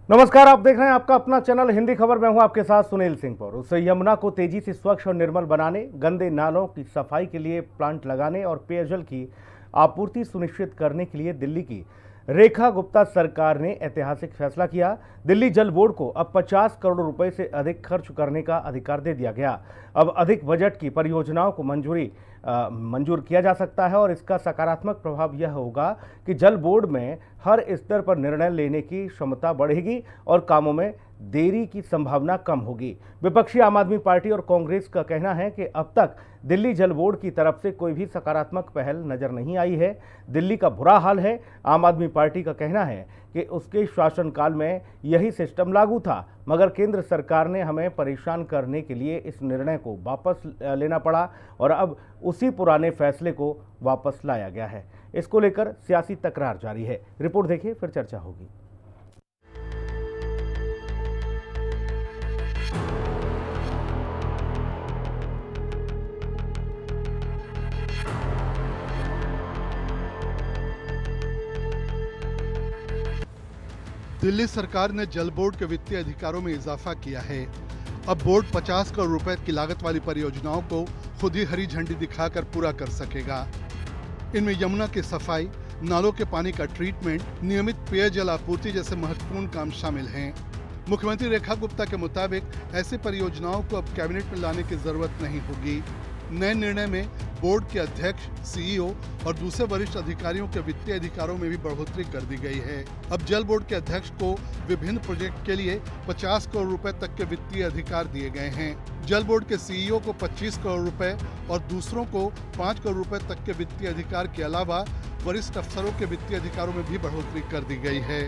नमस्कार, आप देख रहे हैं आपका अपना चैनल हिंदी खबर। मैं हूं आपके साथ सुनील सिंह पौर। उस यमुना को तेजी से स्वच्छ और निर्मल बनाने, गंदे नालों की सफाई के लिए प्लांट लगाने और पेयजल की आपूर्ति सुनिश्चित करने के लिए दिल्ली की रेखा गुप्ता सरकार ने ऐतिहासिक फैसला किया। दिल्ली जल बोर्ड को अब 50 करोड़ रुपए से अधिक खर्च करने का अधिकार दे दिया गया। अब अधिक बजट की परियोजनाओं को मंजूर किया जा सकता है और इसका सकारात्मक प्रभाव यह होगा कि जल बोर्ड में हर स्तर पर निर्णय लेने की क्षमता बढ़ेगी और कामों में देरी की संभावना कम होगी। विपक्षी आम आदमी पार्टी और कांग्रेस का कहना है कि अब तक दिल्ली जल बोर्ड की तरफ से कोई भी सकारात्मक पहल नजर नहीं आई है। दिल्ली का बुरा हाल है। आम आदमी पार्टी का कहना है कि उसके शासनकाल में यही सिस्टम लागू था, मगर केंद्र सरकार ने हमें परेशान करने के लिए इस निर्णय को वापस लेना पड़ा और अब उसी पुराने फैसले को वापस लाया गया है। इसको लेकर सियासी तकरार जारी है। रिपोर्ट देखिए, फिर चर्चा होगी। दिल्ली सरकार ने जल बोर्ड के वित्तीय अधिकारों में इजाफा किया है। अब बोर्ड 50 करोड़ रुपए की लागत वाली परियोजनाओं को खुद ही हरी झंडी दिखाकर पूरा कर सकेगा। इनमें यमुना की सफाई, नालों के पानी का ट्रीटमेंट, नियमित पेयजल आपूर्ति जैसे महत्वपूर्ण काम शामिल हैं। मुख्यमंत्री रेखा गुप्ता के मुताबिक ऐसी परियोजनाओं को अब कैबिनेट में लाने की जरूरत नहीं होगी। नए निर्णय में बोर्ड के अध्यक्ष, सीईओ और दूसरे वरिष्ठ अधिकारियों के वित्तीय अधिकारों में भी बढ़ोतरी कर दी गई है। अब जल बोर्ड के अध्यक्ष को विभिन्न प्रोजेक्ट के लिए 50 करोड़ रुपए तक के वित्तीय अधिकार दिए गए हैं। जल बोर्ड के सीईओ को 25 करोड़ रुपए और दूसरों को 5 करोड़ रुपए तक के वित्तीय अधिकार के अलावा वरिष्ठ अफसरों के वित्तीय अधिकारों में भी बढ़ोतरी कर दी गई है।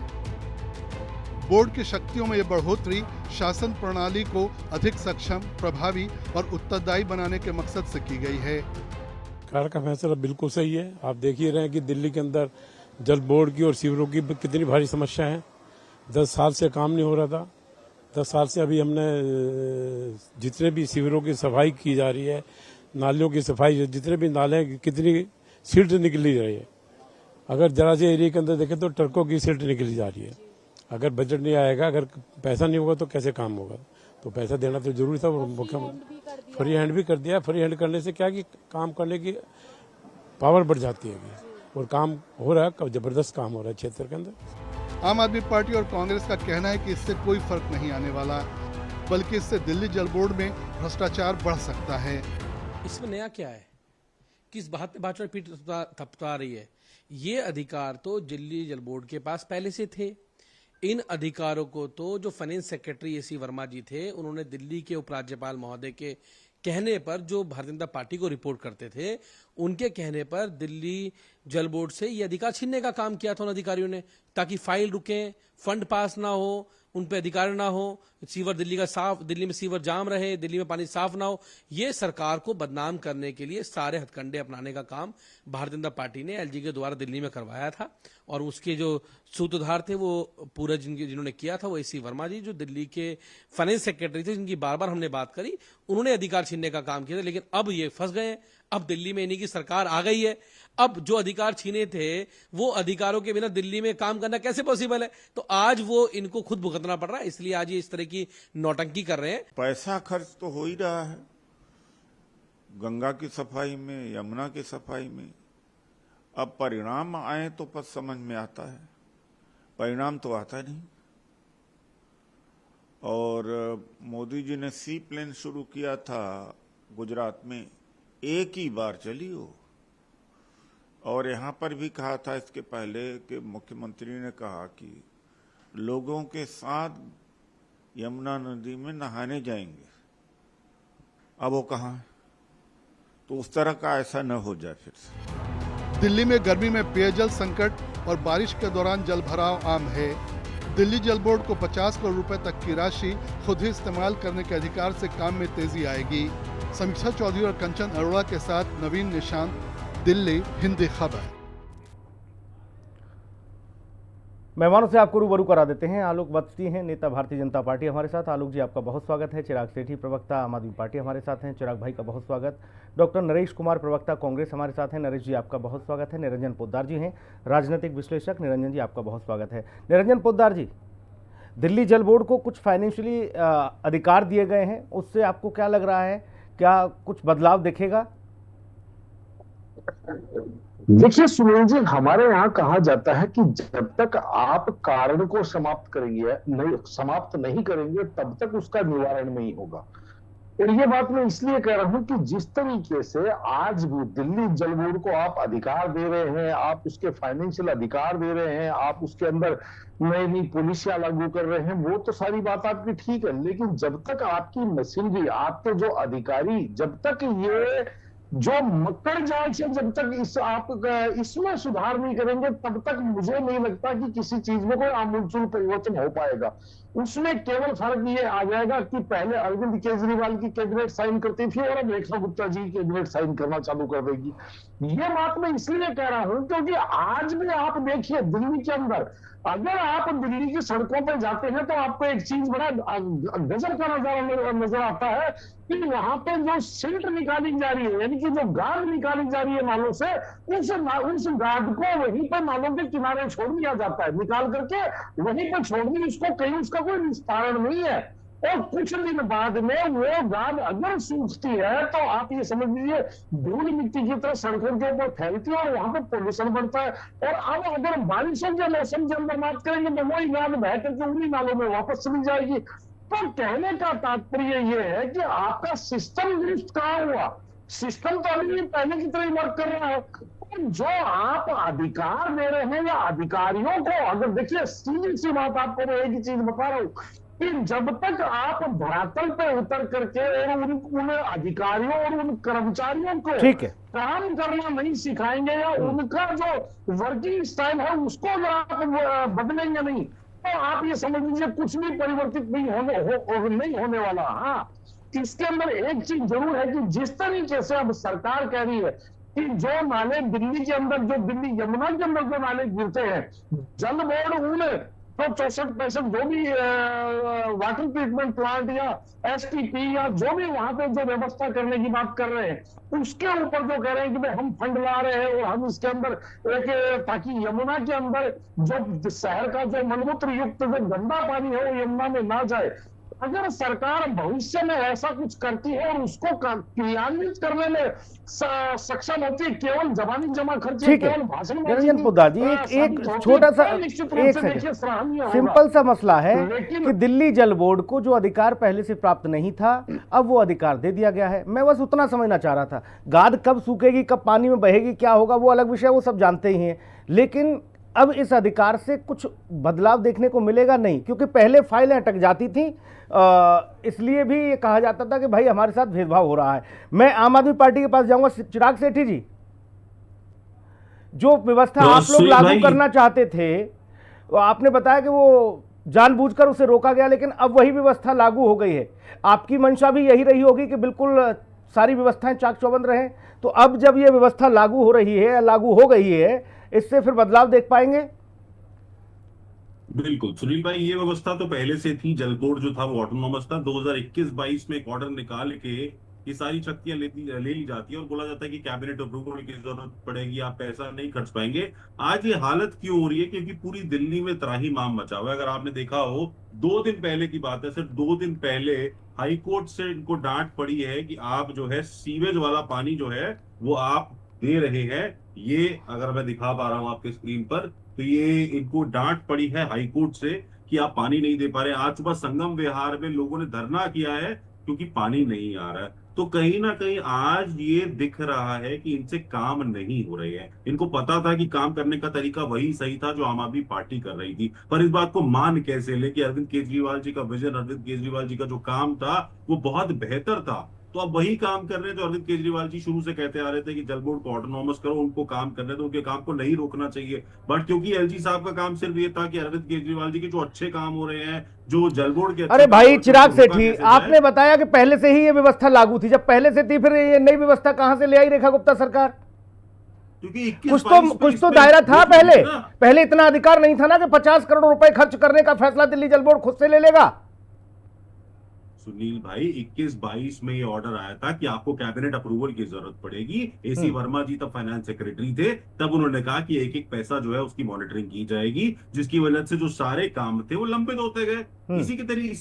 बोर्ड की शक्तियों में यह बढ़ोतरी शासन प्रणाली को अधिक सक्षम, प्रभावी और उत्तरदायी बनाने के मकसद से की गई है। सरकार का फैसला बिल्कुल सही है। आप देख ही रहे हैं कि दिल्ली के अंदर जल बोर्ड की और सीवरों की कितनी भारी समस्या है। 10 साल से काम नहीं हो रहा था। 10 साल से अभी हमने जितने भी सीवरों की सफाई की जा रही है, नालियों की सफाई, जितने भी नाले कितनी सिल्ट निकली रही है। अगर जरा से एरिया के अंदर देखें तो ट्रकों की सिल्ट निकली जा रही है। अगर बजट नहीं आएगा, अगर पैसा नहीं होगा तो कैसे काम होगा? तो पैसा देना तो जरूरी था। मुख्यमंत्री फ्री हैंड भी कर दिया। फ्री हैंड करने से क्या कि काम करने की पावर बढ़ जाती है और काम हो रहा है, जबरदस्त काम हो रहा है क्षेत्र के अंदर। आम आदमी पार्टी और कांग्रेस का कहना है कि इससे कोई फर्क नहीं आने वाला, बल्कि इससे दिल्ली जल बोर्ड में भ्रष्टाचार बढ़ सकता है। इसमें नया क्या है? किस बात पे भाजपा पीठ थपथपा रही है? ये अधिकार तो दिल्ली जल बोर्ड के पास पहले से थे। इन अधिकारों को तो जो फाइनेंस सेक्रेटरी एसी वर्मा जी थे, उन्होंने दिल्ली के उपराज्यपाल महोदय के कहने पर, जो भारतीय जनता पार्टी को रिपोर्ट करते थे, उनके कहने पर दिल्ली जल बोर्ड से ये अधिकार छीनने का काम किया था उन अधिकारियों ने, ताकि फाइल रुके, फंड पास ना हो, उन पे अधिकार ना हो, सीवर दिल्ली में सीवर जाम रहे, दिल्ली में पानी साफ ना हो। ये सरकार को बदनाम करने के लिए सारे हथकंडे अपनाने का काम भारतीय जनता पार्टी ने एलजी के द्वारा दिल्ली में करवाया था। और उसके जो सूत्रधार थे वो पूरा जिन्होंने किया था वो एसी वर्मा जी, जो दिल्ली के फाइनेंस सेक्रेटरी थे, जिनकी बार बार हमने बात करी, उन्होंने अधिकार छीनने का काम किया था। लेकिन अब ये फंस गए। अब दिल्ली में इन्हीं की सरकार आ गई है। अब जो अधिकार छीने थे वो अधिकारों के बिना दिल्ली में काम करना कैसे पॉसिबल है? तो आज वो इनको खुद भुगतना पड़ रहा है, इसलिए आज ये इस तरह की नौटंकी कर रहे हैं। पैसा खर्च तो हो ही रहा है गंगा की सफाई में, यमुना की सफाई में। अब परिणाम आए तो बस समझ में आता है, परिणाम तो आता नहीं। और मोदी जी ने सी प्लेन शुरू किया था गुजरात में, एक ही बार चली हो। और यहां पर भी कहा था इसके पहले कि मुख्यमंत्री ने कहा कि लोगों के साथ यमुना नदी में नहाने जाएंगे। अब वो कहां है? तो उस तरह का ऐसा न हो जाए फिर से। दिल्ली में गर्मी में पेयजल संकट और बारिश के दौरान जल भराव आम है। दिल्ली जल बोर्ड को 50 करोड़ रुपए तक की राशि खुद ही इस्तेमाल करने के अधिकार से काम में तेजी आएगी। समीक्षा चौधरी और कंचन अरोड़ा के साथ नवीन निशांत, दिल्ली, हिंदी खबर। मेहमानों से आपको रूबरू करा देते हैं। आलोक बस्ती हैं, नेता भारतीय जनता पार्टी, हमारे साथ। आलोक जी, आपका बहुत स्वागत है। चिराग सेठी, प्रवक्ता आम आदमी पार्टी, हमारे साथ हैं। चिराग भाई का बहुत स्वागत। डॉक्टर नरेश कुमार, प्रवक्ता कांग्रेस, हमारे साथ हैं। नरेश जी, आपका बहुत स्वागत है। निरंजन पोद्दार जी हैं, राजनीतिक विश्लेषक। निरंजन जी, आपका बहुत स्वागत है। निरंजन पोद्दार जी, दिल्ली जल बोर्ड को कुछ फाइनेंशियली अधिकार दिए गए हैं, उससे आपको क्या लग रहा है, क्या कुछ बदलाव दिखेगा? देखिए सुनील जी, हमारे यहाँ कहा जाता है कि जब तक आप कारण को समाप्त नहीं करेंगे तब तक उसका निवारण नहीं होगा। और ये बात मैं इसलिए कह रहा हूं कि जिस तरीके से आज भी दिल्ली जल बोर्ड को आप अधिकार दे रहे हैं, आप उसके फाइनेंशियल अधिकार दे रहे हैं, आप उसके अंदर नई नई पॉलिसियां लागू कर रहे हैं, वो तो सारी बात आपकी ठीक है, लेकिन जब तक आपकी मशीनरी, आपके जो अधिकारी, जब तक ये जो मकर जाल से जब तक आप इसमें सुधार नहीं करेंगे तब तक मुझे नहीं लगता कि किसी चीज में कोई आमूलचूल परिवर्तन हो पाएगा। उसमें केवल फर्क ये आ जाएगा कि पहले अरविंद केजरीवाल की कैबिनेट साइन करती थी और अब रेखा गुप्ता जी की कैबिनेट साइन करना चालू कर देगी। ये बात मैं इसलिए कह रहा हूं क्योंकि आज भी आप देखिए दिल्ली के अंदर, अगर आप दिल्ली की सड़कों पर जाते हैं तो आपको एक चीज बड़ा गजब का नजारा नजर आता है कि वहां पे जो सिल्ट निकाली जा रही है, यानी कि जो गाद निकाली जा रही है नालों से, उस गाद को वहीं पर नालों के किनारे छोड़ दिया जाता है, निकाल करके वहीं पर छोड़ दी, उसको कहीं उसका कोई निस्तारण नहीं है। और कुछ दिन बाद में वो गाद अगर सूखती है तो आप ये समझ लीजिए धूल मिट्टी की तरह सड़कों के ऊपर फैलती है और वहां पर पोल्यूशन बढ़ता है। और अब अगर बारिशों के मौसम के अंदर बात करेंगे तो वही गाद बह करके उन्हीं नालों में वापस चली जाएगी। तो कहने का तात्पर्य ये है कि आपका सिस्टम दुरुस्त कहाँ हुआ? सिस्टम तो अभी पहले की तरह वर्क कर रहा है। और जो आप अधिकार दे रहे हैं या अधिकारियों को, अगर देखिए सीधी सी बात आपको मैं एक ही चीज बता रहा हूं कि जब तक आप धरातल पे उतर करके और उन अधिकारियों और उन कर्मचारियों को ठीक है, काम करना नहीं सिखाएंगे या उनका जो वर्किंग स्टाइल है उसको अगर आप बदलेंगे नहीं तो आप ये समझ लीजिए कुछ भी परिवर्तित नहीं होने वाला। हाँ, इसके अंदर एक चीज जरूर है कि जिस तरीके से अब सरकार कह रही है कि जो नाले दिल्ली के अंदर, जो दिल्ली यमुना के अंदर जो नाले गिरते हैं, जल बोर्ड उन तो 64-65 जो भी वाटर ट्रीटमेंट प्लांट या एसटीपी या जो भी वहां पे जो व्यवस्था करने की बात कर रहे हैं उसके ऊपर जो कह रहे हैं कि भाई हम फंड ला रहे हैं और हम इसके अंदर एक, ताकि यमुना के अंदर जो शहर का जो मलमूत्र युक्त जो गंदा पानी है वो यमुना में ना जाए। अगर सरकार भविष्य में ऐसा कुछ करती है और उसको क्रियान्वित करने में सक्षम होती है, केवल जबानी जमा खर्ची, ठीक है। केवल भाषण निरंजन पोद्दार जी, एक छोटा सा, एक सेकंड, सिंपल सा मसला है कि दिल्ली जल बोर्ड को जो अधिकार पहले से प्राप्त नहीं था अब वो अधिकार दे दिया गया है। मैं बस उतना समझना चाह रहा था, गाद कब सूखेगी, कब पानी में बहेगी, क्या होगा वो अलग विषय, वो सब जानते ही हैं, लेकिन अब इस अधिकार से कुछ बदलाव देखने को मिलेगा नहीं, क्योंकि पहले फाइलें अटक जाती थी, इसलिए भी ये कहा जाता था कि भाई हमारे साथ भेदभाव हो रहा है। मैं आम आदमी पार्टी के पास जाऊंगा। चिराग सेठी जी, जो व्यवस्था आप लोग लागू करना चाहते थे, आपने बताया कि वो जानबूझकर उसे रोका गया, लेकिन अब वही व्यवस्था लागू हो गई है। आपकी मंशा भी यही रही होगी कि बिल्कुल सारी व्यवस्थाएं चाक चौबंद रहें, तो अब जब ये व्यवस्था लागू हो रही है, लागू हो गई है, इससे फिर बदलाव देख पाएंगे? बिल्कुल सुनील भाई, ये व्यवस्था तो पहले से थी। जल बोर्ड जो था वो ऑटोनॉमस था। 2021-22 में एक ऑर्डर निकाल के ये सारी शक्तियां ले ली जाती है और बोला जाता है कि कैबिनेट अप्रूवल की जरूरत पड़ेगी, आप पैसा नहीं खर्च पाएंगे। आज ये हालत क्यों हो रही है? क्योंकि पूरी दिल्ली में त्राहिमाम मचा हुआ है। अगर आपने देखा हो, 2 दिन पहले की बात है, सिर्फ 2 दिन पहले हाईकोर्ट से इनको डांट पड़ी है कि आप जो है सीवेज वाला पानी जो है वो आप दे रहे हैं। ये अगर मैं दिखा पा रहा हूं आपके स्क्रीन पर, तो ये इनको डांट पड़ी है हाईकोर्ट से कि आप पानी नहीं दे पा रहे। आज सुबह संगम विहार में लोगों ने धरना किया है क्योंकि पानी नहीं आ रहा है। तो कहीं ना कहीं आज ये दिख रहा है कि इनसे काम नहीं हो रहे हैं। इनको पता था कि काम करने का तरीका वही सही था जो आम आदमी पार्टी कर रही थी, पर इस बात को मान कैसे ले कि अरविंद केजरीवाल जी का विजन, अरविंद केजरीवाल जी का जो काम था वो बहुत बेहतर था, तो अब वही काम कर रहे हैं। तो अरविंद केजरीवाल जी शुरू से कहते आ रहे थे कि जल बोर्ड को ऑटोनॉमस करो, उनको काम करने दो, उनके काम को नहीं रोकना चाहिए। बट क्योंकि एलजी साहब का काम सिर्फ ये था कि अरविंद केजरीवाल जी के जो अच्छे काम हो रहे हैं, जो जल बोर्ड के, अरे भाई चिराग सेठी, आपने बताया कि पहले से ही ये व्यवस्था लागू थी। जब पहले से थी फिर ये नई व्यवस्था कहां से ले आई रेखा गुप्ता सरकार? क्योंकि कुछ तो दायरा था। पहले इतना अधिकार नहीं था ना कि 50 करोड़ रुपए खर्च करने का फैसला दिल्ली जल बोर्ड खुद से ले लेगा। सुनील भाई 21-22 में ये ऑर्डर आया था कि आपको कैबिनेट अप्रूवल की जरूरत पड़ेगी। एसी वर्मा जी तब फाइनेंस सेक्रेटरी थे, तब उन्होंने कहा कि एक एक पैसा जो है उसकी मॉनिटरिंग की जाएगी, जिसकी वजह से जो सारे काम थे वो लंबित होते गए। इसी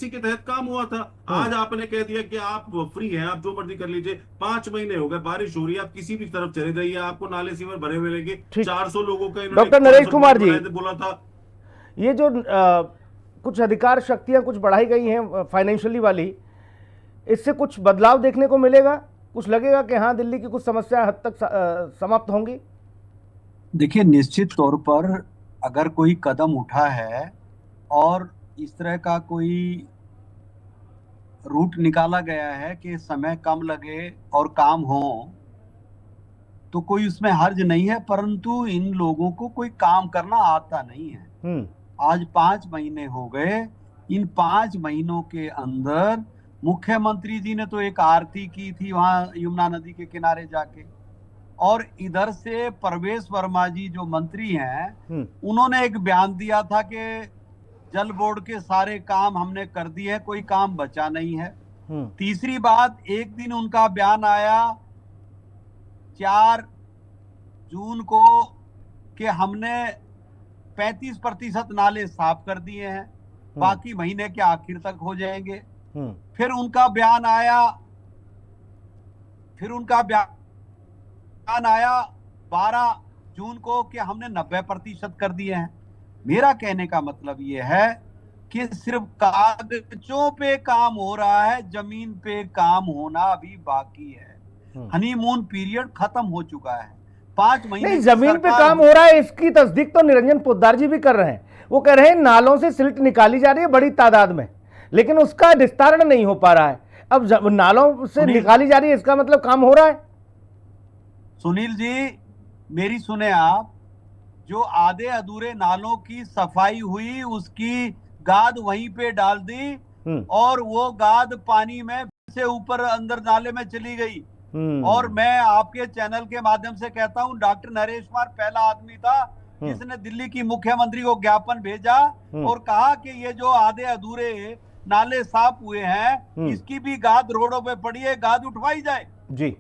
के तहत काम हुआ था। आज आपने कह दिया कि आप फ्री हैं, आप जो मर्जी कर लीजिए। 5 महीने हो गए, बारिश हो रही है, आप किसी भी तरफ चले जाइए, आपको नाले सीवर भरे हुए मिलेंगे। 400 लोगों का इन्होंने डॉक्टर नरेश कुमार जी बोला था। ये जो कुछ अधिकार शक्तियां कुछ बढ़ाई गई हैं फाइनेंशियली वाली, इससे कुछ बदलाव देखने को मिलेगा? कुछ लगेगा कि हाँ दिल्ली की कुछ समस्याएं हद तक समाप्त होंगी? देखिए, निश्चित तौर पर अगर कोई कदम उठा है और इस तरह का कोई रूट निकाला गया है कि समय कम लगे और काम हो, तो कोई उसमें हर्ज नहीं है। परंतु इन लोगों को कोई काम करना आता नहीं है। आज 5 महीने हो गए। इन 5 महीनों के अंदर मुख्यमंत्री जी ने तो एक आरती की थी वहां यमुना नदी के किनारे जाके, और इधर से परवेश वर्मा जी जो मंत्री हैं उन्होंने एक बयान दिया था कि जल बोर्ड के सारे काम हमने कर दिए, कोई काम बचा नहीं है। तीसरी बात, एक दिन उनका बयान आया 4 जून को कि हमने 35% नाले साफ कर दिए हैं, बाकी महीने के आखिर तक हो जाएंगे। फिर उनका बयान आया 12 जून को कि हमने 90% कर दिए हैं। मेरा कहने का मतलब यह है कि सिर्फ कागजों पे काम हो रहा है, जमीन पे काम होना अभी बाकी है। हनीमून पीरियड खत्म हो चुका है। 5 महीने नहीं, जमीन पे काम हो रहा है, इसकी तस्दीक तो निरंजन पोद्दार जी भी कर रहे हैं। वो कह रहे हैं नालों से सिल्ट निकाली जा रही है बड़ी तादाद में, लेकिन उसका विस्तारण नहीं हो पा रहा है। अब नालों से निकाली जा रही है, इसका मतलब काम हो रहा है। सुनील जी, मेरी सुने आप, जो आधे अधूरे नालों की सफाई हुई उसकी गाद वहीं पे डाल दी और वो गाद पानी में से ऊपर अंदर नाले में चली गई। और मैं आपके चैनल के माध्यम से कहता हूं, डॉक्टर नरेश कुमार पहला आदमी था जिसने दिल्ली की मुख्यमंत्री को ज्ञापन भेजा और कहा कि ये जो आधे अधूरे नाले साफ हुए हैं इसकी भी गाद रोडों पे पड़ी है, गाद उठवाई जाए। जी,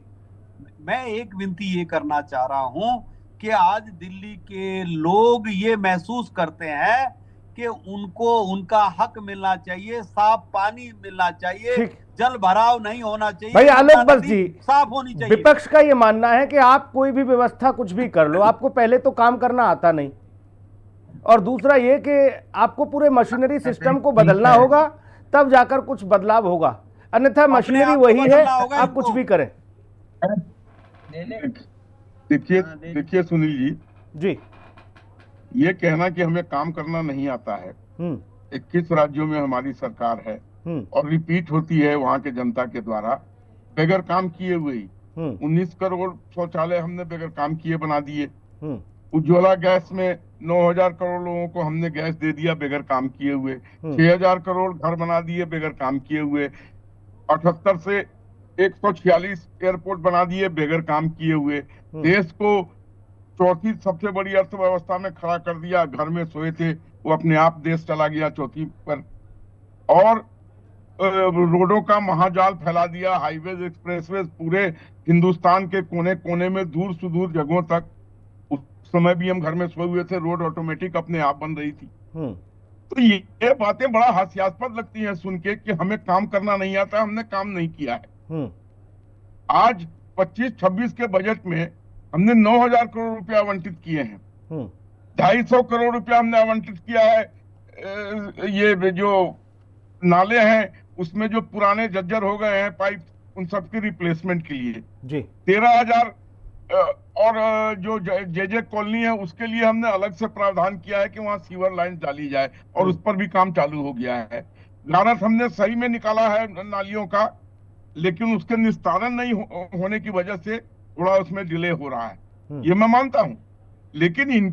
मैं एक विनती ये करना चाह रहा हूं कि आज दिल्ली के लोग ये महसूस करते हैं कि उनको उनका हक मिलना चाहिए, साफ पानी मिलना चाहिए, जल भराव नहीं होना चाहिए। भाई आलोक बस जी, साफ होनी चाहिए। विपक्ष का ये मानना है कि आप कोई भी व्यवस्था कुछ भी कर लो, आपको पहले तो काम करना आता नहीं, और दूसरा ये कि आपको पूरे मशीनरी सिस्टम को बदलना होगा, तब जाकर कुछ बदलाव होगा, अन्यथा मशीनरी वही है, आप कुछ भी करें। देखिए सुनील जी, ये कहना कि हमें काम करना नहीं आता है, 21 राज्यों में हमारी सरकार है और रिपीट होती है वहां के जनता के द्वारा बगैर काम किए हुए ही। 19 करोड़ शौचालय हमने बगैर काम किए बना दिए। उज्ज्वला गैस में 9,000 करोड़ लोगों को हमने गैस दे दिया बगैर काम किए हुए। 6,000 करोड़ घर बना दिए बगैर काम किए हुए। 78 से 146 एयरपोर्ट बना दिए बगैर काम किए हुए। देश को चौथी सबसे बड़ी अर्थव्यवस्था में खड़ा कर दिया। घर में सोए थे वो अपने आप देश चला गया चौथी पर। और रोडों का महाजाल फैला दिया, हाईवेज एक्सप्रेसवेज पूरे हिंदुस्तान के कोने कोने में दूर सुदूर जगहों तक। उस समय भी हम घर में सोए हुए थे, रोड ऑटोमेटिक अपने आप बन रही थी। तो ये बातें बड़ा हास्यास्पद लगती हैं सुन के कि हमें काम करना नहीं आता, हमने काम नहीं किया है। आज 25-26 के बजट में हमने 9,000 करोड़ रुपया आवंटित किए हैं। 250 करोड़ रुपया हमने आवंटित किया है ये जो नाले हैं उसमें जो पुराने जर्जर हो गए हैं पाइप, उन सबकी रिप्लेसमेंट के लिए जी 13,000। और जो जे कॉलोनी है उसके लिए हमने अलग से प्रावधान किया है कि वहां सीवर लाइन डाली जाए और उस पर भी काम चालू हो गया है। गारत हमने सही में निकाला है नालियों का, लेकिन उसके निस्तारण नहीं होने की वजह से थोड़ा उसमें डिले हो रहा है, ये मैं मानता हूं। लेकिन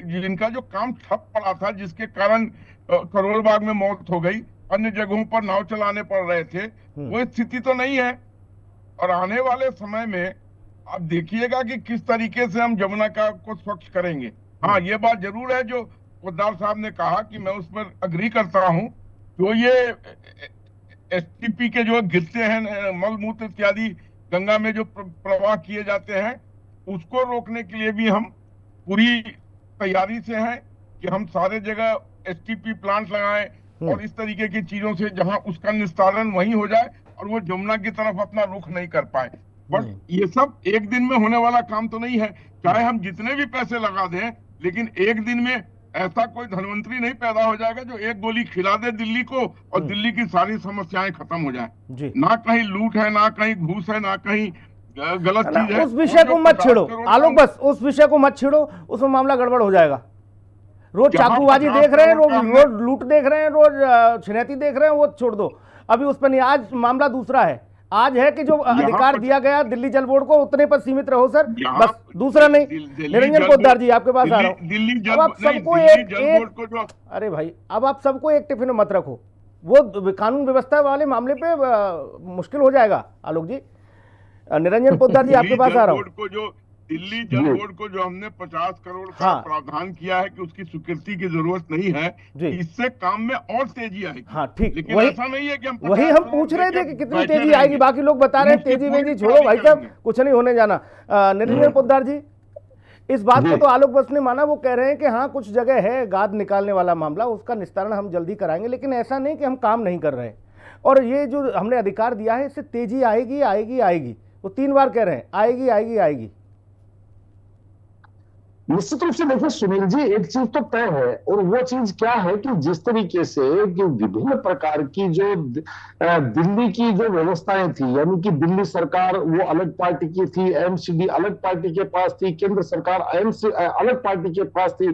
जिनका जो काम ठप पड़ा था, जिसके कारण करोल बाग में मौत हो गई, अन्य जगहों पर नाव चलाने पड़ रहे थे, वो स्थिति तो नहीं है। और आने वाले समय में आप देखिएगा कि किस तरीके से हम जमुना को स्वच्छ करेंगे। हाँ, ये बात जरूर है जो पोद्दार साहब ने कहा कि मैं उस पर अग्री करता हूं, जो ये एसटीपी के जो गिरते हैं मल मूत्र इत्यादि गंगा में जो प्रवाह किए जाते हैं, उसको रोकने के लिए भी हम पूरी तैयारी से हैं कि हम सारे जगह एसटीपी प्लांट लगाएं और इस तरीके की चीजों से जहां उसका निस्तारण वहीं हो जाए और वो जमुना की तरफ अपना रुख नहीं कर पाए। बट ये सब एक दिन में होने वाला काम तो नहीं है, चाहे हम जितने भी पैसे लगा दें, लेकिन एक दिन में ऐसा कोई धनवंतरी नहीं पैदा हो जाएगा जो एक गोली खिला दे दिल्ली को और दिल्ली की सारी समस्याएं खत्म हो जाए। ना कहीं लूट है, ना कहीं घूस है, ना कहीं गलत चीज है। उस विषय को मत छेड़ो आलोक, बस उस विषय को मत छेड़ो, उसमें मामला गड़बड़ हो जाएगा। रोज चाकूबाजी देख रहे हैं, रोज लूट देख रहे हैं, रोज छिनैती देख रहे हैं, वो छोड़ दो, अभी उस पर नहीं। आज मामला दूसरा है, आज है कि जो अधिकार दिया गया दिल्ली जल बोर्ड को उतने पर सीमित रहो सर, बस दूसरा नहीं। निरंजन पोद्दार जी आपके पास आ रहा हूँ। अब आप सबको एक अरे भाई, अब आप सबको एक टिफिन में मत रखो, वो कानून व्यवस्था वाले मामले पे मुश्किल हो जाएगा। आलोक जी, निरंजन पोद्दार जी आपके पास आ रहा हूँ। दिल्ली जल बोर्ड को जो हमने 50 करोड़ का प्रावधान किया है कि उसकी स्वीकृति की जरूरत नहीं है, इससे काम में और तेजी आएगी। हाँ ठीक, लेकिन ऐसा नहीं है कि वही हम पूछ रहे थे कि कितनी तेजी आएगी। बाकी लोग बता रहे हैं तेजी वेजी छोड़ो भाई साहब, कुछ नहीं होने जाना। निरंजन पोद्दार जी, इस बात को तो आलोक बस ने माना, वो कह रहे हैं कि हाँ कुछ जगह है गाद निकालने वाला मामला, उसका निस्तारण हम जल्दी कराएंगे, लेकिन ऐसा नहीं कि हम काम नहीं कर रहे। और ये जो हमने अधिकार दिया है, इससे तेजी आएगी आएगी आएगी, वो 3 बार कह रहे हैं आएगी आएगी आएगी। निश्चित रूप से देखिए सुनील जी, एक चीज तो तय है, और वो चीज क्या है कि जिस तरीके से कि विभिन्न प्रकार की जो दिल्ली की जो व्यवस्थाएं थी, यानी कि दिल्ली सरकार वो अलग पार्टी की थी, एमसीडी अलग पार्टी के पास थी, केंद्र सरकार एमसी अलग पार्टी के पास थी,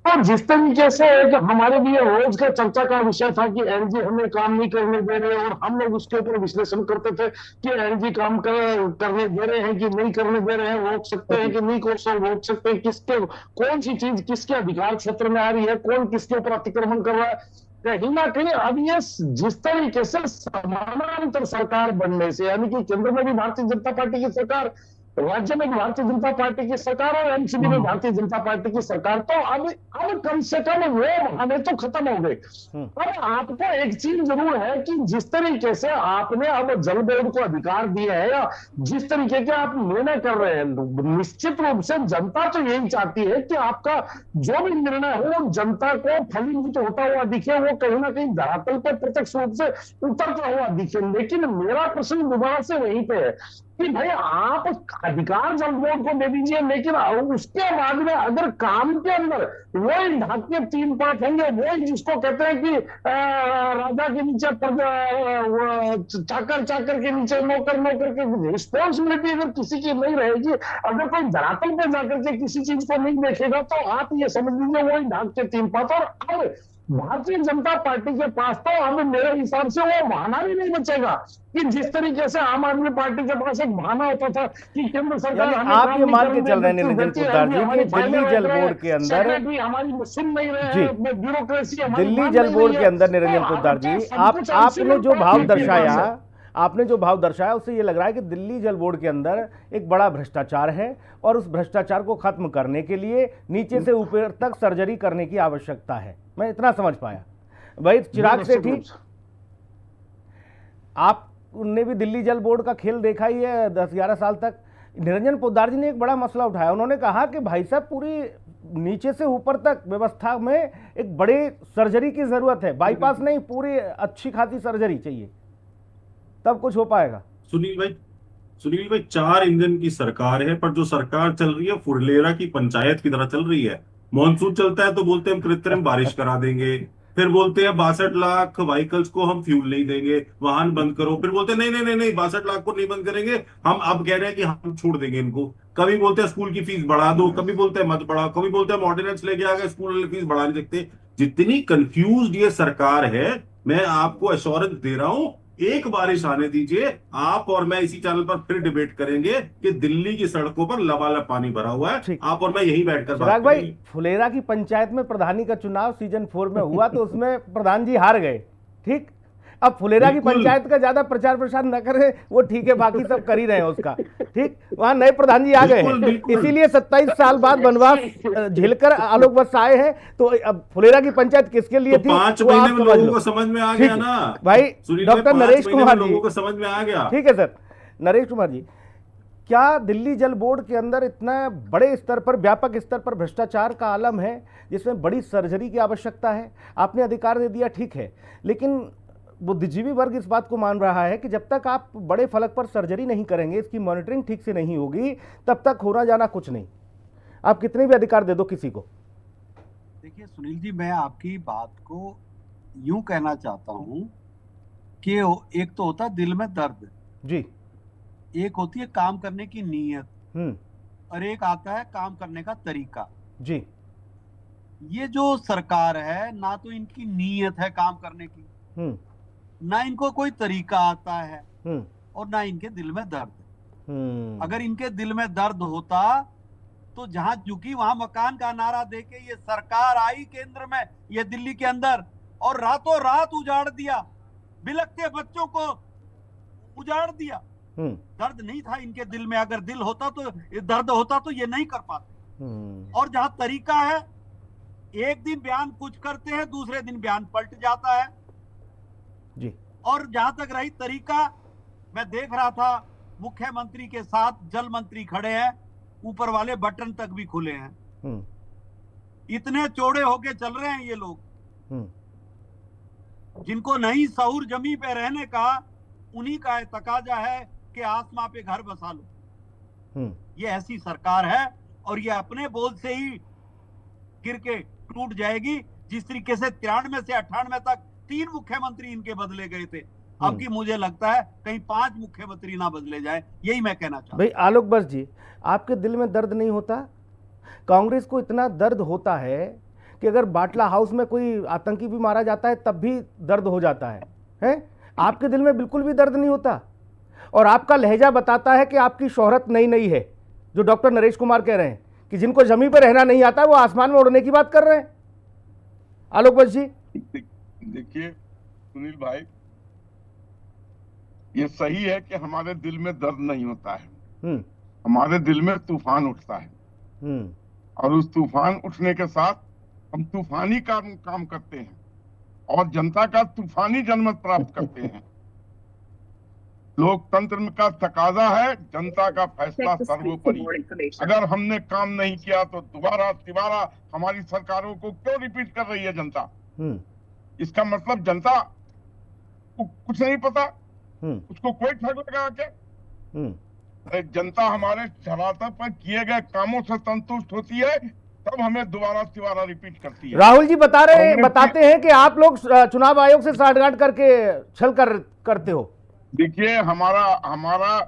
तो जिस तरीके से हमारे लिए रोज का चर्चा का विषय था कि एनजी हमें काम नहीं करने दे रहे, और हम लोग उसके ऊपर विश्लेषण करते थे कि एनजी काम करने दे रहे हैं कि नहीं करने दे रहे हैं, रोक सकते हैं कि नहीं रोक सकते हैं, किसके कौन सी चीज किसके अधिकार क्षेत्र में आ रही है, कौन किसके ऊपर अतिक्रमण कर रहा है। कहीं ना कहीं अब ये जिस तरीके से समानांतर सरकार बनने से, यानी कि केंद्र में भी भारतीय जनता पार्टी की सरकार, राज्य में भारतीय जनता पार्टी की सरकार और एमसीडी में भारतीय जनता पार्टी की सरकार, तो अब कम से कम वो बहाने तो खत्म हो गए। अब आपको एक चीज जरूर है कि जिस तरीके से आपने अब जल बोर्ड को अधिकार दिए है, या जिस तरीके के आप निर्णय कर रहे हैं, निश्चित रूप से जनता तो यही चाहती है कि आपका जो भी निर्णय हो वो जनता को फलीभूत होता हुआ दिखे, वो कहीं ना कहीं धरातल पर प्रत्यक्ष रूप से उतरता हुआ दिखे। लेकिन मेरा प्रश्न दोबारा से वहीं पे है कि भाई आप अधिकार जल बोर्ड को दे दीजिए, लेकिन उसके बाद में अगर काम के अंदर वही ढाक के 3 पार्ट होंगे, वही जिसको कहते हैं कि राजा के नीचे चाकर के नीचे नौकर के रिस्पॉन्सिबिलिटी अगर किसी की नहीं रहेगी, अगर कोई धरातल पे जाकर के किसी चीज को नहीं देखेगा, तो आप ये समझ लीजिए वही ढाक के 3 पार्ट। और अब भारतीय जनता पार्टी के पास तो अब मेरे हिसाब से वो बहाना भी नहीं बचेगा कि जिस तरीके से आम आदमी पार्टी के पास एक बहाना होता था कि केंद्र सरकार, आप ये मान के चल रहे हैं निरंजन पोद्दार जी कि दिल्ली जल बोर्ड के अंदर हमारी सुन नहीं रहे, ब्यूरोक्रेसी दिल्ली जल बोर्ड के अंदर, निरंजन पोद्दार जी आपने जो भाव दर्शाया उससे ये लग रहा है कि दिल्ली जल बोर्ड के अंदर एक बड़ा भ्रष्टाचार है, और उस भ्रष्टाचार को खत्म करने के लिए नीचे से ऊपर तक सर्जरी करने की आवश्यकता है। मैं इतना समझ पाया। भाई चिराग सेठी, आपने भी दिल्ली जल बोर्ड का खेल देखा ही है 10-11 साल तक। निरंजन पोद्दार जी ने एक बड़ा मसला उठाया, उन्होंने कहा कि भाई साहब पूरी नीचे से ऊपर तक व्यवस्था में एक बड़ी सर्जरी की जरूरत है, बाईपास नहीं, पूरी अच्छी खासी सर्जरी चाहिए, तब कुछ हो पाएगा। सुनील भाई 4 इंजन की सरकार है, पर जो सरकार चल रही है फुरलेरा की पंचायत की तरह चल रही है। मॉनसून चलता है तो बोलते हैं हम कृत्रिम बारिश करा देंगे, फिर बोलते हैं 62 लाख व्हीकल्स को हम फ्यूल नहीं देंगे, वाहन बंद करो, फिर बोलते हैं नहीं 62 लाख को नहीं बंद करेंगे, हम अब कह रहे हैं कि हम छोड़ देंगे इनको। कभी बोलते हैं स्कूल की फीस बढ़ा दो, कभी बोलते हैं मत बढ़ाओ, कभी बोलते हैं ऑर्डिनेंस लेके आ गए स्कूल की फीस बढ़ा नहीं सकते। जितनी कंफ्यूज्ड ये सरकार है, मैं आपको एश्योरेंस दे रहा हूं, एक बारिश आने दीजिए, आप और मैं इसी चैनल पर फिर डिबेट करेंगे कि दिल्ली की सड़कों पर लबालब पानी भरा हुआ है, आप और मैं यही बैठकर बात भाई फुलेरा की पंचायत में प्रधानी का चुनाव सीजन 4 में हुआ तो उसमें प्रधान जी हार गए, ठीक, अब फुलेरा की पंचायत का ज्यादा प्रचार प्रसार न करें, वो ठीक है, बाकी सब कर ही रहे हैं उसका, ठीक। वहां नए प्रधान जी आ गए हैं, इसीलिए 27 साल बाद वनवास झेलकर आलोक वत्स आए हैं। तो अब फुलेरा की पंचायत किसके लिए थी, 5 महीने में लोगों को समझ में आ गया ना भाई। डॉक्टर नरेश कुमार जी, लोगों को समझ में आ गया। ठीक है सर। नरेश कुमार जी, क्या दिल्ली जल बोर्ड के अंदर इतना बड़े स्तर पर, व्यापक स्तर पर भ्रष्टाचार का आलम है, जिसमें बड़ी सर्जरी की आवश्यकता है? आपने अधिकार दे दिया, ठीक है, लेकिन बुद्धिजीवी वर्ग इस बात को मान रहा है कि जब तक आप बड़े फलक पर सर्जरी नहीं करेंगे, इसकी मॉनिटरिंग ठीक से नहीं होगी, तब तक होना जाना कुछ नहीं। आप कितने भी अधिकार दे दो किसी को। देखिए सुनील जी, मैं आपकी बात को यूं कहना चाहता हूं कि एक तो होता दिल में दर्द जी, एक होती है काम करने की नीयत, और एक आता है काम करने का तरीका जी। ये जो सरकार है, ना तो इनकी नीयत है काम करने की, ना इनको कोई तरीका आता है, और ना इनके दिल में दर्द। अगर इनके दिल में दर्द होता तो जहां झुकी वहां मकान का नारा देके ये सरकार आई केंद्र में, ये दिल्ली के अंदर, और रातों रात उजाड़ दिया, बिलखते बच्चों को उजाड़ दिया। दर्द नहीं था इनके दिल में, अगर दिल होता तो दर्द होता तो ये नहीं कर पाते। और जहां तरीका है, एक दिन बयान कुछ करते हैं, दूसरे दिन बयान पलट जाता है जी। और जहां तक रही तरीका, मैं देख रहा था मुख्यमंत्री के साथ जल मंत्री खड़े हैं, ऊपर वाले बटन तक भी खुले हैं। इतने चौड़े होके चल रहे हैं ये लोग, जिनको नहीं सहूर जमी पे रहने का, उन्हीं का तकाजा है कि आसमां पे घर बसा लो। ये ऐसी सरकार है, और ये अपने बोझ से ही गिर के टूट जाएगी। जिस तरीके से 93 से 98 तक 3 मुख्यमंत्री इनके बदले गए थे, अब की मुझे लगता है कहीं 5 मुख्यमंत्री ना बदले जाए। यही मैं कहना चाहता हूं। भाई आलोक वत्स जी, आपके दिल में दर्द नहीं होता? कांग्रेस को इतना दर्द होता है कि अगर बाटला हाउस में कोई आतंकी भी मारा जाता है तब भी दर्द हो जाता है, हैं? आपके दिल में बिल्कुल भी दर्द नहीं होता, और आपका लहजा बताता है कि आपकी शोहरत नई नई है। जो डॉक्टर नरेश कुमार कह रहे हैं कि जिनको जमीन पर रहना नहीं आता वो आसमान में उड़ने की बात कर रहे हैं। आलोक वत्स जी, देखिए सुनील भाई, ये सही है कि हमारे दिल में दर्द नहीं होता है, हमारे दिल में तूफान उठता है, और उस तूफान उठने के साथ हम तूफानी काम करते हैं, और जनता का तूफानी जनमत प्राप्त करते हैं। लोकतंत्र का तकाजा है जनता का फैसला सर्वोपरि। अगर हमने काम नहीं किया तो दोबारा तिबारा हमारी सरकारों को क्यों रिपीट कर रही है जनता? इसका मतलब जनता को कुछ नहीं पता, उसको कोई ठग लगा के? जनता हमारे धरातल पर किए गए कामों से संतुष्ट होती है, तब हमें दोबारा तिबारा रिपीट करती है। राहुल जी बताते हैं कि आप लोग चुनाव आयोग से साठगांठ करके छल करते हो। देखिए, हमारा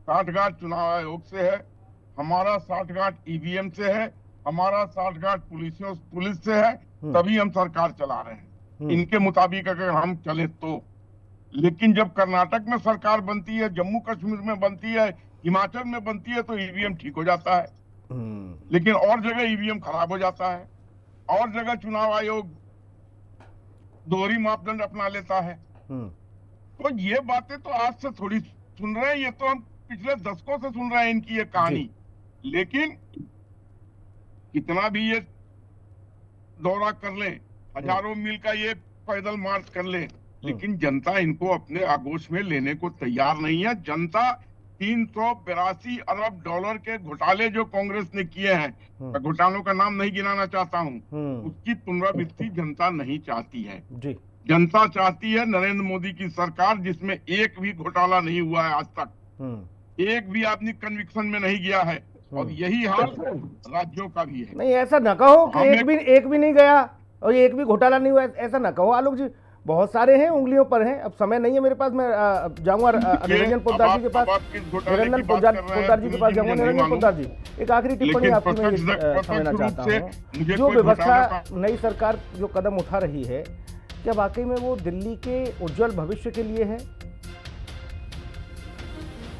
साठगांठ चुनाव आयोग से है, हमारा साठगांठ ईवीएम से है, हमारा साठगांठ पुलिस से है, तभी हम सरकार चला रहे हैं। इनके मुताबिक अगर हम चले तो। लेकिन जब कर्नाटक में सरकार बनती है, जम्मू कश्मीर में बनती है, हिमाचल में बनती है, तो ईवीएम ठीक हो जाता है, लेकिन और जगह ईवीएम खराब हो जाता है, और जगह चुनाव आयोग दोहरी मापदंड अपना लेता है। तो ये बातें तो आज से थोड़ी सुन रहे हैं, ये तो हम पिछले दशकों से सुन रहे हैं इनकी ये कहानी। लेकिन कितना भी ये दौरा कर ले, हजारों मील का ये पैदल मार्च कर ले, लेकिन जनता इनको अपने आगोश में लेने को तैयार नहीं है। जनता 382 अरब डॉलर के घोटाले जो कांग्रेस ने किए हैं, मैं घोटालों का नाम नहीं गिनाना चाहता हूं, उसकी पुनरावृत्ति जनता नहीं चाहती है। जनता चाहती है नरेंद्र मोदी की सरकार, जिसमें एक भी घोटाला नहीं हुआ है आज तक, एक भी आदमी कन्विक्शन में नहीं गया है, और यही हाल राज्यों का भी है। नहीं, ऐसा न कहो कि एक भी नहीं गया और एक भी घोटाला नहीं हुआ, ऐसा न कहो आलोक जी। बहुत सारे हैं, उंगलियों पर हैं। अब समय नहीं है मेरे पास, मैं जाऊंगा निरंजन पोद्दार जी के पास, निरंजन पोद्दार जी के पास जाऊंगा। निरंजन पोद्दार जी, एक आखिरी टिप्पणी आपकी मैं समझना चाहता हूँ। जो व्यवस्था नई सरकार जो कदम उठा रही है, क्या वाकई में वो दिल्ली के उज्जवल भविष्य के लिए है?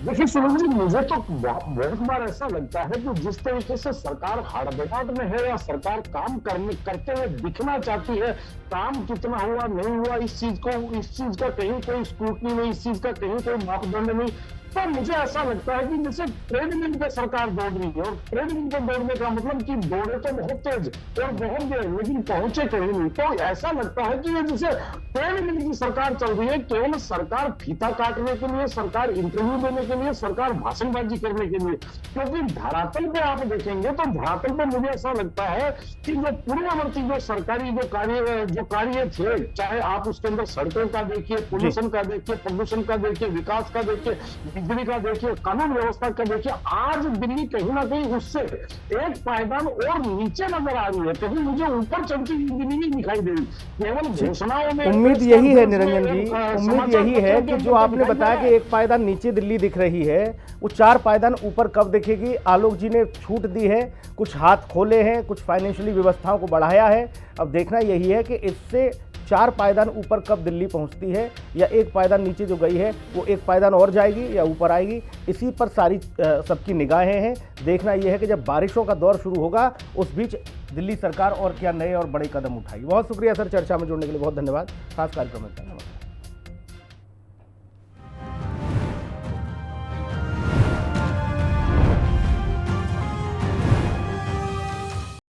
देखिए सुनील जी, मुझे तो बहुत बार ऐसा लगता है कि जिस तरीके से सरकार हड़बड़ाहट में है या सरकार काम करते हुए दिखना चाहती है, काम कितना हुआ नहीं हुआ इस चीज का कहीं कोई स्क्रूटनी नहीं, इस चीज का कहीं कोई मापदंड नहीं। तो मुझे ऐसा लगता है कि जैसे ट्रेडमिल पे सरकार दौड़ रही है, और ट्रेडमिल पे दौड़ने का मतलब कि दौड़े तो बहुत तेज और बहुत गए लेकिन पहुंचे कहीं नहीं। तो ऐसा लगता है कि ये जैसे ट्रेडमिल की सरकार चल रही है, केवल सरकार फीता काटने के लिए, सरकार इंटरव्यू देने के लिए, सरकार भाषणबाजी करने के लिए। क्योंकि धरातल पे आप देखेंगे तो धरातल पे मुझे ऐसा लगता है कि जो पूर्ववर्ती जो सरकारी जो कार्य थे, चाहे आप उसके अंदर सड़कों का देखिए, पोल्यूशन का देखिए, प्रदूषण का देखिए, विकास का देखिए, बिजली का देखिए, कानून व्यवस्था का देखिए, आज दिल्ली कहीं ना कहीं उससे एक पायदान और नीचे नजर आ रही है। कहीं मुझे ऊपर चलती दिल्ली नहीं दिखाई दे रही। केवल घोषणाओं में उम्मीद यही है निरंजन जी, उम्मीद यही है कि जो आपने बताया कि एक पायदान नीचे दिल्ली दिख रही है, वो 4 पायदान ऊपर कब दिखेगी। आलोक जी ने छूट दी है, कुछ हाथ खोले हैं, कुछ फाइनेंशियली व्यवस्थाओं को बढ़ाया है। अब देखना यही है कि इससे 4 पायदान ऊपर कब दिल्ली पहुंचती है, या एक पायदान नीचे जो गई है वो एक पायदान और जाएगी या ऊपर आएगी। इसी पर सारी सबकी निगाहें हैं। देखना यह है कि जब बारिशों का दौर शुरू होगा उस बीच दिल्ली सरकार और क्या नए और बड़े कदम उठाएगी। बहुत शुक्रिया सर, चर्चा में जुड़ने के लिए बहुत धन्यवाद। खास कार्यक्रम में नमस्कार।